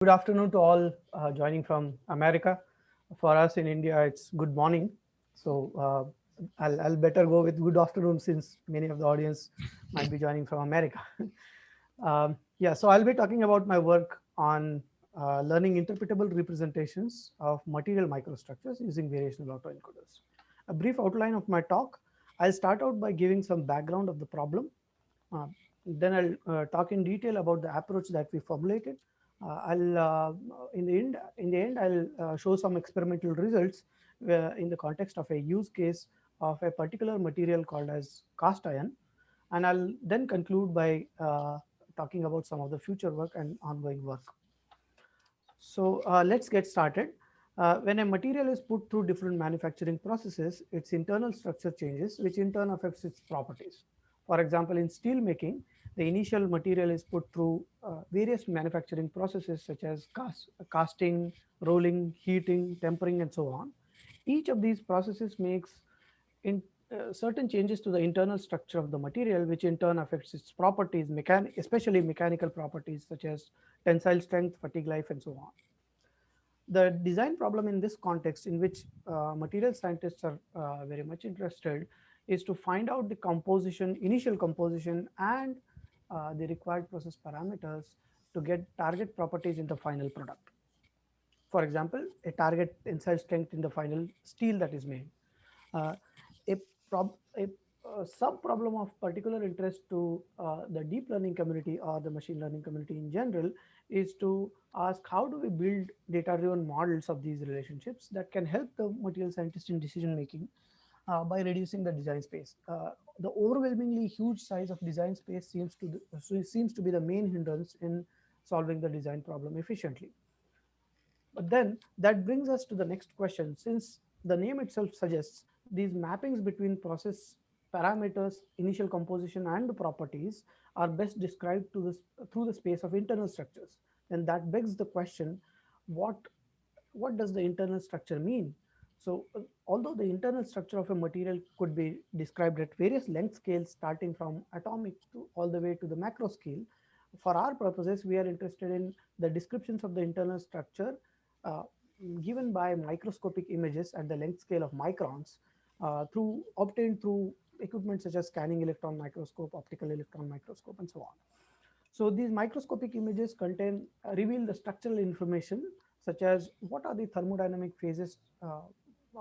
Good afternoon to all joining from America. For us in India, it's good morning. So I'll better go with good afternoon since many of the audience might be joining from America. Yeah, so I'll be talking about my work on learning interpretable representations of material microstructures using variational autoencoders. A brief outline of my talk. I'll start out by giving some background of the problem. uh, then I'll talk in detail about the approach that we formulated. I'll in the end I'll show some experimental results in the context of a use case of a particular material called as cast iron, and I'll then conclude by talking about some of the future work and ongoing work. So let's get started. When a material is put through different manufacturing processes, its internal structure changes, which in turn affects its properties. For example, in steel making, the initial material is put through various manufacturing processes such as casting, rolling, heating, tempering, and so on. Each of these processes makes in certain changes to the internal structure of the material, which in turn affects its properties, especially mechanical properties such as tensile strength, fatigue life, and so on. The design problem in this context, in which material scientists are very much interested, is to find out the composition, initial composition, and the required process parameters to get target properties in the final product. For example, a target tensile strength in the final steel that is made. Uh, a, a sub problem of particular interest to the deep learning community or the machine learning community in general is to ask how do we build data driven models of these relationships that can help the material scientist in decision making by reducing the design space. The overwhelmingly huge size of design space seems to be the main hindrance in solving the design problem efficiently. But then that brings us to the next question. Since the name itself suggests these mappings between process parameters, initial composition, and properties are best described through the space of internal structures, then that begs the question, what, what does the internal structure mean? So, although the internal structure of a material could be described at various length scales starting from atomic to all the way to the macro scale, for our purposes, we are interested in the descriptions of the internal structure uh, given by microscopic images at the length scale of microns through obtained through equipment such as scanning electron microscope, optical electron microscope, and so on. So these microscopic images reveal the structural information such as what are the thermodynamic phases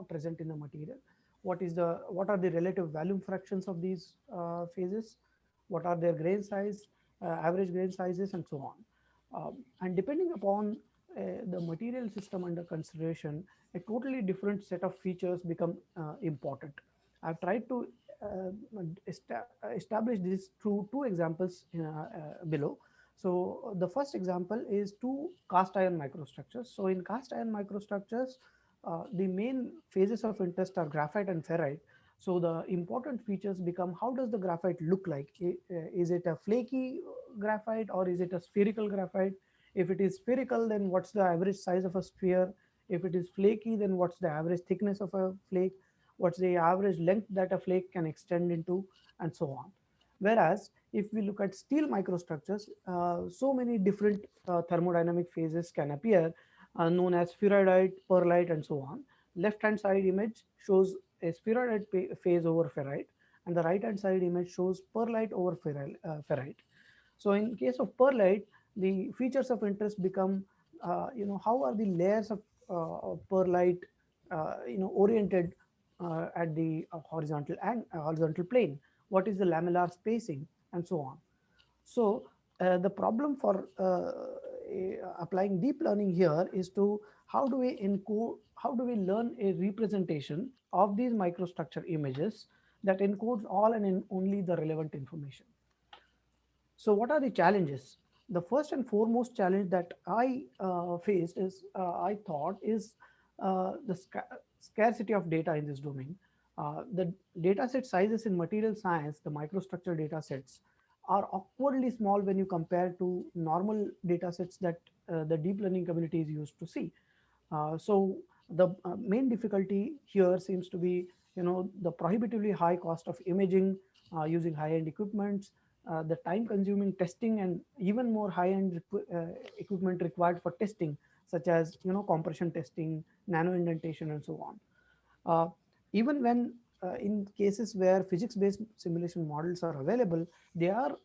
present in the material, what are the relative volume fractions of these phases, what are their grain size, average grain sizes, and so on. And depending upon the material system under consideration, a totally different set of features become important. I've tried to establish this through two examples below. So the first example is two cast iron microstructures. So in cast iron microstructures, the main phases of interest are graphite and ferrite. So the important features become how does the graphite look like? Is it a flaky graphite or is it a spherical graphite? If it is spherical, then what's the average size of a sphere? If it is flaky, then what's the average thickness of a flake? What's the average length that a flake can extend into, and so on. Whereas if we look at steel microstructures, so many different thermodynamic phases can appear, known as spheroidite, pearlite, and so on. Left hand side image shows a spheroidite phase over ferrite, and the right hand side image shows pearlite over ferrite. So in case of perlite, the features of interest become, how are the layers of perlite, oriented at the horizontal plane? What is the lamellar spacing, and so on. So the problem for applying deep learning here is to how do we learn a representation of these microstructure images that encodes all and only the relevant information. So, what are the challenges? The first and foremost challenge that I faced is I thought is scarcity of data in this domain. The dataset sizes in material science, the microstructure data sets, are awkwardly small when you compare to normal data sets that the deep learning community is used to see. So the main difficulty here seems to be, the prohibitively high cost of imaging using high-end equipments, the time consuming testing and even more high end equipment required for testing, such as compression testing, nano indentation, and so on. uh, Even when in cases where physics based simulation models are available, they are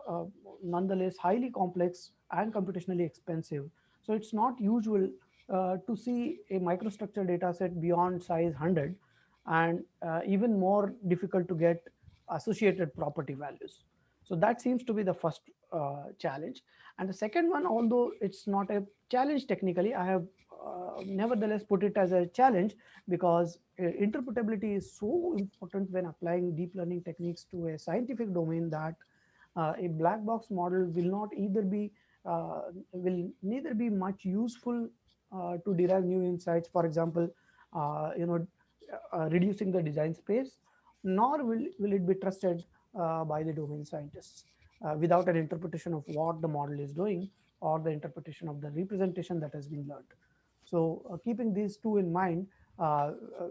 uh, nonetheless highly complex and computationally expensive. So it's not usual to see a microstructure data set beyond size 100, and even more difficult to get associated property values. So that seems to be the first challenge. And the second one, although it's not a challenge technically, I have nevertheless put it as a challenge, because interpretability is so important when applying deep learning techniques to a scientific domain, that a black box model uh, will neither be much useful to derive new insights, for example, reducing the design space, nor will it be trusted by the domain scientists without an interpretation of what the model is doing, or the interpretation of the representation that has been learned. So keeping these two in mind,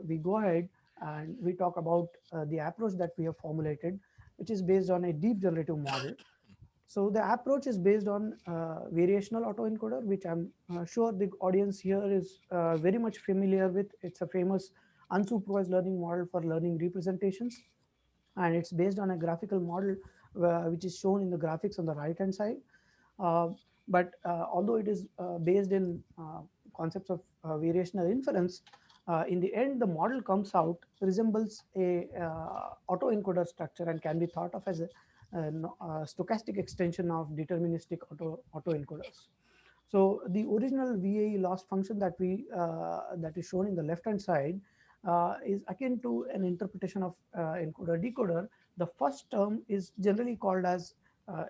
we go ahead and we talk about the approach that we have formulated, which is based on a deep generative model. So the approach is based on variational autoencoder, which I'm sure the audience here is very much familiar with. It's a famous unsupervised learning model for learning representations, and it's based on a graphical model which is shown in the graphics on the right hand side. Uh, but although it is based in concepts of variational inference, in the end, the model comes out resembles a autoencoder structure and can be thought of as a stochastic extension of deterministic autoencoders. So the original VAE loss function that is shown in the left hand side is akin to an interpretation of encoder decoder. The first term is generally called as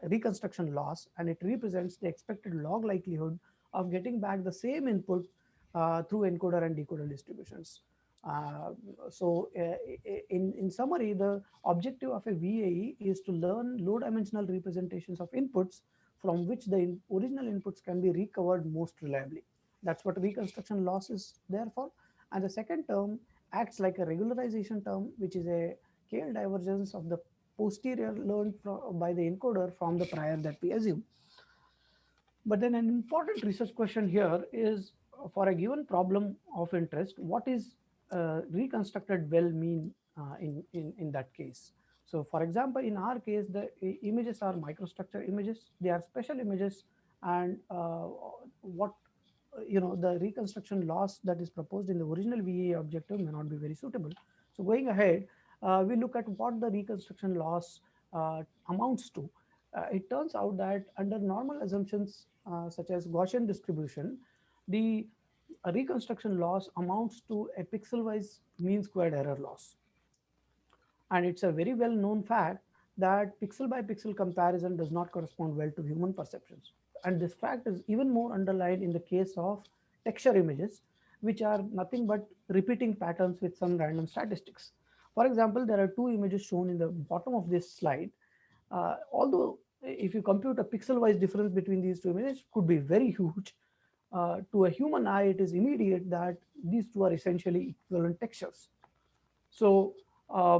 reconstruction loss, and it represents the expected log likelihood of getting back the same input through encoder and decoder distributions. Uh, in summary, the objective of a VAE is to learn low dimensional representations of inputs from which the original inputs can be recovered most reliably. That's what reconstruction loss is there for. And the second term acts like a regularization term, which is a KL divergence of the posterior learned by the encoder from the prior that we assume. But then an important research question here is, for a given problem of interest, what is reconstructed well mean in that case? So for example, in our case, the images are microstructure images. They are special images, and what the reconstruction loss that is proposed in the original VAE objective may not be very suitable. So going ahead, we look at what the reconstruction loss amounts to. It turns out that under normal assumptions such as Gaussian distribution, the reconstruction loss amounts to a pixel-wise mean squared error loss. And it's a very well known fact that pixel by pixel comparison does not correspond well to human perceptions. And this fact is even more underlined in the case of texture images, which are nothing but repeating patterns with some random statistics. For example, there are two images shown in the bottom of this slide. Although if you compute a pixel-wise difference between these two images, could be very huge. To a human eye, it is immediate that these two are essentially equivalent textures. So uh,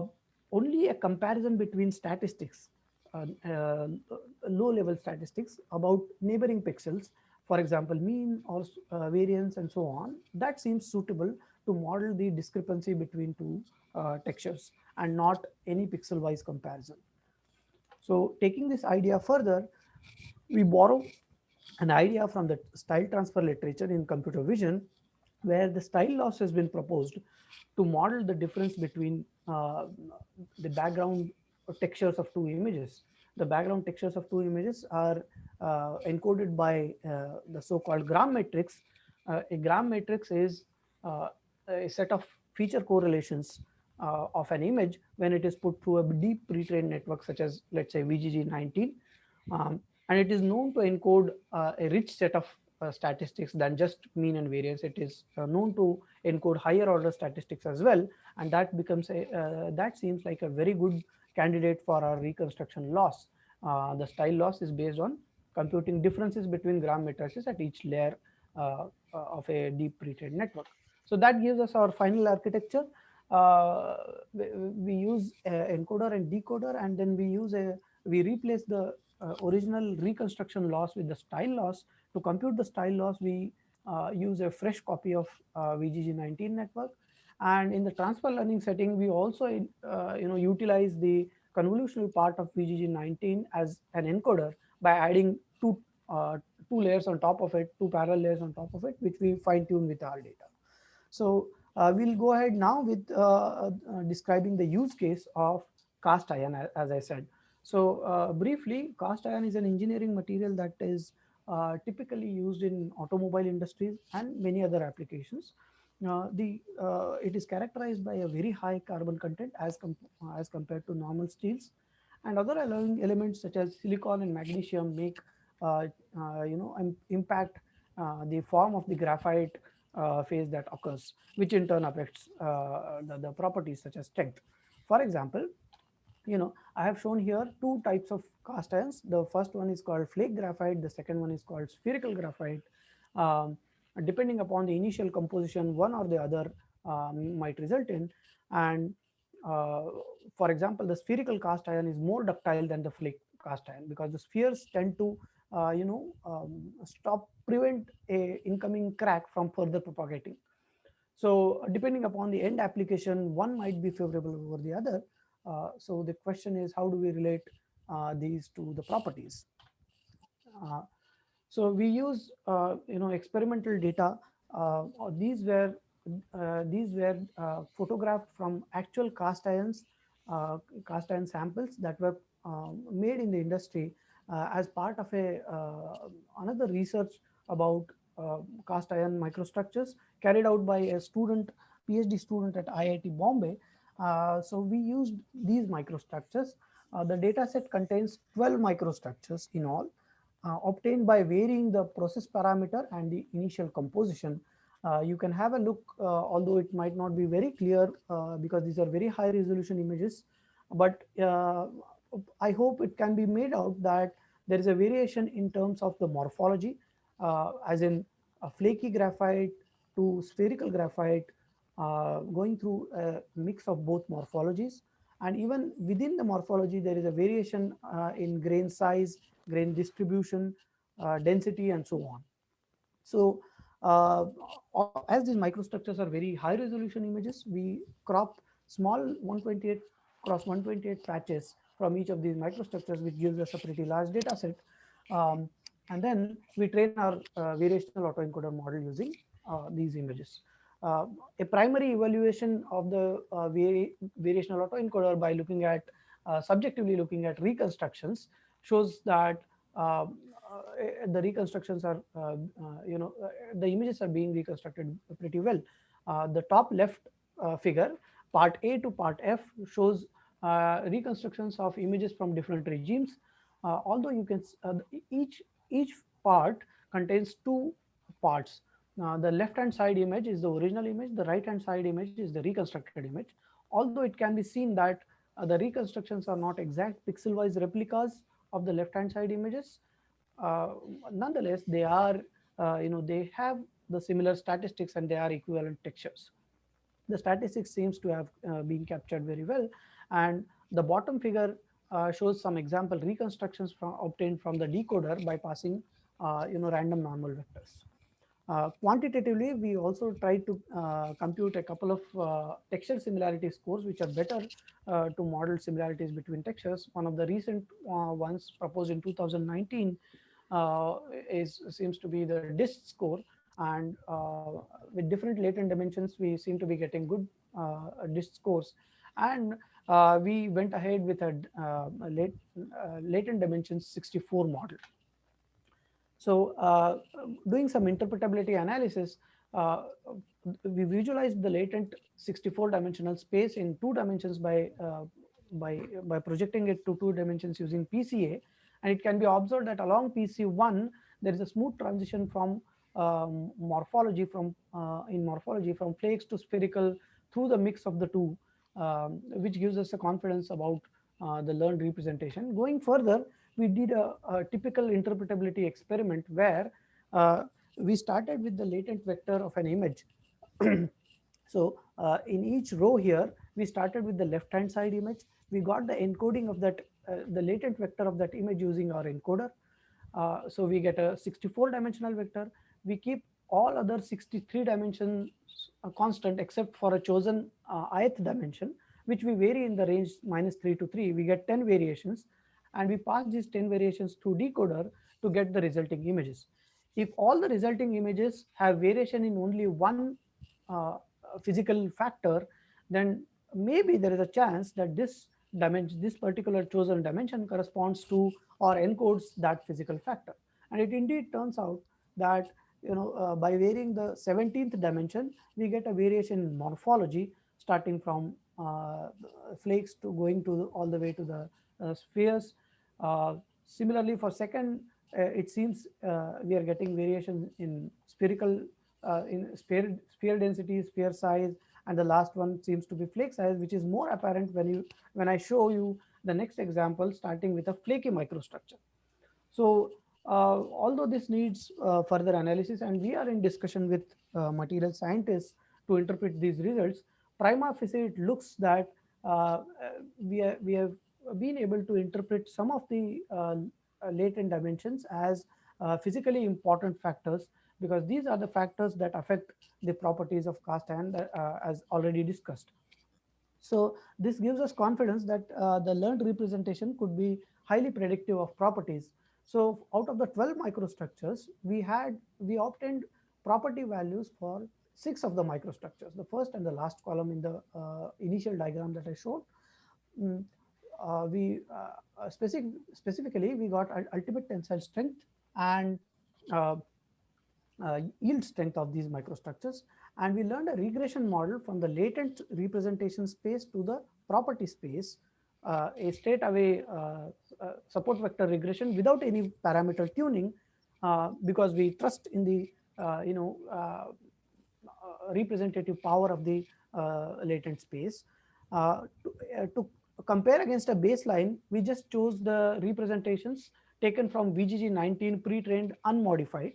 only a comparison between statistics, low level statistics about neighboring pixels, for example, mean or variance and so on, that seems suitable to model the discrepancy between two textures, and not any pixel wise comparison. So taking this idea further, we borrow an idea from the style transfer literature in computer vision, where the style loss has been proposed to model the difference between the background textures of two images. The background textures of two images are encoded by the so-called gram matrix. A gram matrix is a set of feature correlations of an image when it is put through a deep pre-trained network, such as, let's say, VGG19. And it is known to encode a rich set of statistics than just mean and variance. It is known to encode higher order statistics as well, and that becomes that seems like a very good candidate for our reconstruction loss. The style loss is based on computing differences between gram matrices at each layer of a deep pre-trained network. So that gives us our final architecture. We use encoder and decoder, and then we use a we replace the original reconstruction loss with the style loss. To compute the style loss, we use a fresh copy of VGG19 network. And in the transfer learning setting, we also utilize the convolutional part of VGG19 as an encoder by adding uh, two layers on top of it, two parallel layers on top of it, which we fine tune with our data. So we'll go ahead now with describing the use case of cast iron, as I said. So briefly, cast iron is an engineering material that is typically used in automobile industries and many other applications. It is characterized by a very high carbon content as compared to normal steels, and other alloying elements such as silicon and magnesium make impact the form of the graphite phase that occurs, which in turn affects the properties such as strength. For example, I have shown here two types of cast irons. The first one is called flake graphite, the second one is called spherical graphite. um, Depending upon the initial composition, one or the other might result in. And uh, for example, the spherical cast iron is more ductile than the flake cast iron, because the spheres tend to prevent a incoming crack from further propagating. So depending upon the end application, one might be favorable over the other. So the question is, how do we relate these to the properties? Uh, so we use experimental data. These were photographed from actual cast iron samples that were made in the industry as part of a another research about cast iron microstructures carried out by a student, PhD student at IIT Bombay. So we used these microstructures. The data set contains 12 microstructures in all, obtained by varying the process parameter and the initial composition. You can have a look, although it might not be very clear because these are very high resolution images, but I hope it can be made out that there is a variation in terms of the morphology, as in a flaky graphite to spherical graphite, going through a mix of both morphologies. And even within the morphology, there is a variation in grain size, grain distribution, density, and so on. So as these microstructures are very high resolution images, we crop small 128 cross 128 patches from each of these microstructures, which gives us a pretty large data set. And then we train our variational autoencoder model using these images. A primary evaluation of the variational autoencoder by looking at subjectively looking at reconstructions shows that the reconstructions are, the images are being reconstructed pretty well. The top left figure, part A to part F, shows reconstructions of images from different regimes. Although you can each part contains two parts. The left hand side image is the original image, the right hand side image is the reconstructed image. Although it can be seen that the reconstructions are not exact pixel wise replicas of the left hand side images, uh, nonetheless they are, they have the similar statistics and they are equivalent textures. The statistics seems to have been captured very well. And the bottom figure shows some example reconstructions obtained from the decoder by passing random normal vectors. Quantitatively, we also tried to compute a couple of texture similarity scores, which are better to model similarities between textures. One of the recent ones proposed in 2019 seems to be the DIST score, and with different latent dimensions, we seem to be getting good DIST scores. And we went ahead with a latent dimensions 64 model. So doing some interpretability analysis, uh, we visualized the latent 64 dimensional space in 2 dimensions by projecting it to 2 dimensions using PCA. And it can be observed that along PC1, there is a smooth transition from morphology in morphology from flakes to spherical through the mix of the two, which gives us a confidence about the learned representation. Going further, we did a typical interpretability experiment where we started with the latent vector of an image. So in each row here, we started with the left hand side image. We got the encoding of that the latent vector of that image using our encoder. So we get a 64 dimensional vector. We keep all other 63 dimensions constant except for a chosen ith dimension, which we vary in the range -3 to 3. We get 10 variations, and we pass these 10 variations through decoder to get the resulting images. If all the resulting images have variation in only one physical factor, then maybe there is a chance that this particular chosen dimension corresponds to or encodes that physical factor. And it indeed turns out that by varying the 17th dimension, we get a variation in morphology, starting from flakes to going to all the way to the spheres. Similarly, for second, it seems we are getting variation in spherical, in sphere density, sphere size, and the last one seems to be flake size, which is more apparent when I show you the next example, starting with a flaky microstructure. So although this needs further analysis, and we are in discussion with material scientists to interpret these results, prima facie it looks that we have been able to interpret some of the latent dimensions as physically important factors, because these are the factors that affect the properties of cast iron, as already discussed. So this gives us confidence that the learned representation could be highly predictive of properties. So out of the 12 microstructures, we obtained property values for 6 of the microstructures, the first and the last column in the initial diagram that I showed. Mm, we specifically we got ultimate tensile strength and uh, yield strength of these microstructures, and we learned a regression model from the latent representation space to the property space, a straight away support vector regression without any parameter tuning, because we trust in the representative power of the latent space. To compare against a baseline, we just chose the representations taken from VGG19 pre-trained unmodified,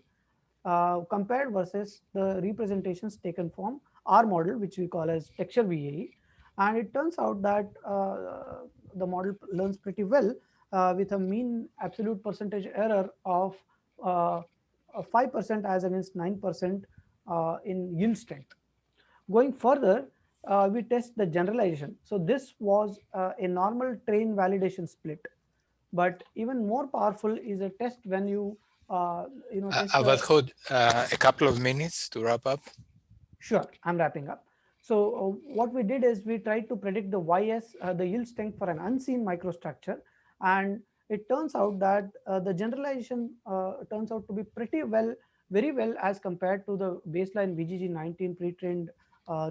compared versus the representations taken from our model, which we call as TextureVAE. And it turns out that the model learns pretty well with a mean absolute percentage error of 5% as against 9% in yield strength. Going further, we test the generalization. So this was a normal train validation split, but even more powerful is a test when you test the. Avadhut, a couple of minutes to wrap up. Sure, I'm wrapping up. So what we did is we tried to predict the YS, the yield strength for an unseen microstructure, and it turns out that the generalization turns out to be pretty well, very well as compared to the baseline VGG19 pre-trained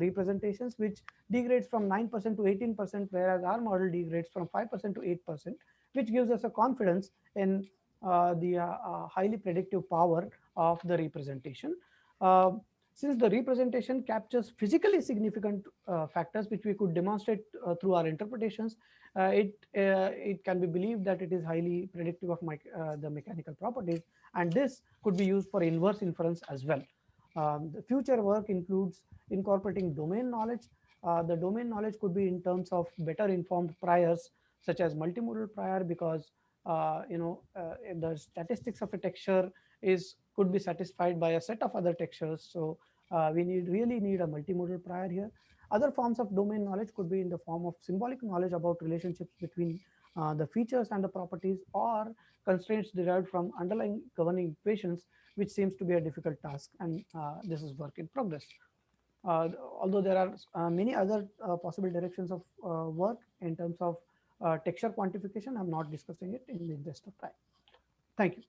representations, which degrades from 9% to 18%, whereas our model degrades from 5% to 8%, which gives us a confidence in the highly predictive power of the representation. Uh, since the representation captures physically significant factors which we could demonstrate through our interpretations, it can be believed that it is highly predictive of the mechanical properties, and this could be used for inverse inference as well. The future work includes incorporating domain knowledge. The domain knowledge could be in terms of better informed priors, such as multimodal prior, because the statistics of a texture could be satisfied by a set of other textures. So we really need a multimodal prior here. Other forms of domain knowledge could be in the form of symbolic knowledge about relationships between the features and the properties, or constraints derived from underlying governing equations, which seems to be a difficult task, and this is work in progress. Although there are many other possible directions of work in terms of texture quantification, I'm not discussing it in the interest of time. Thank you.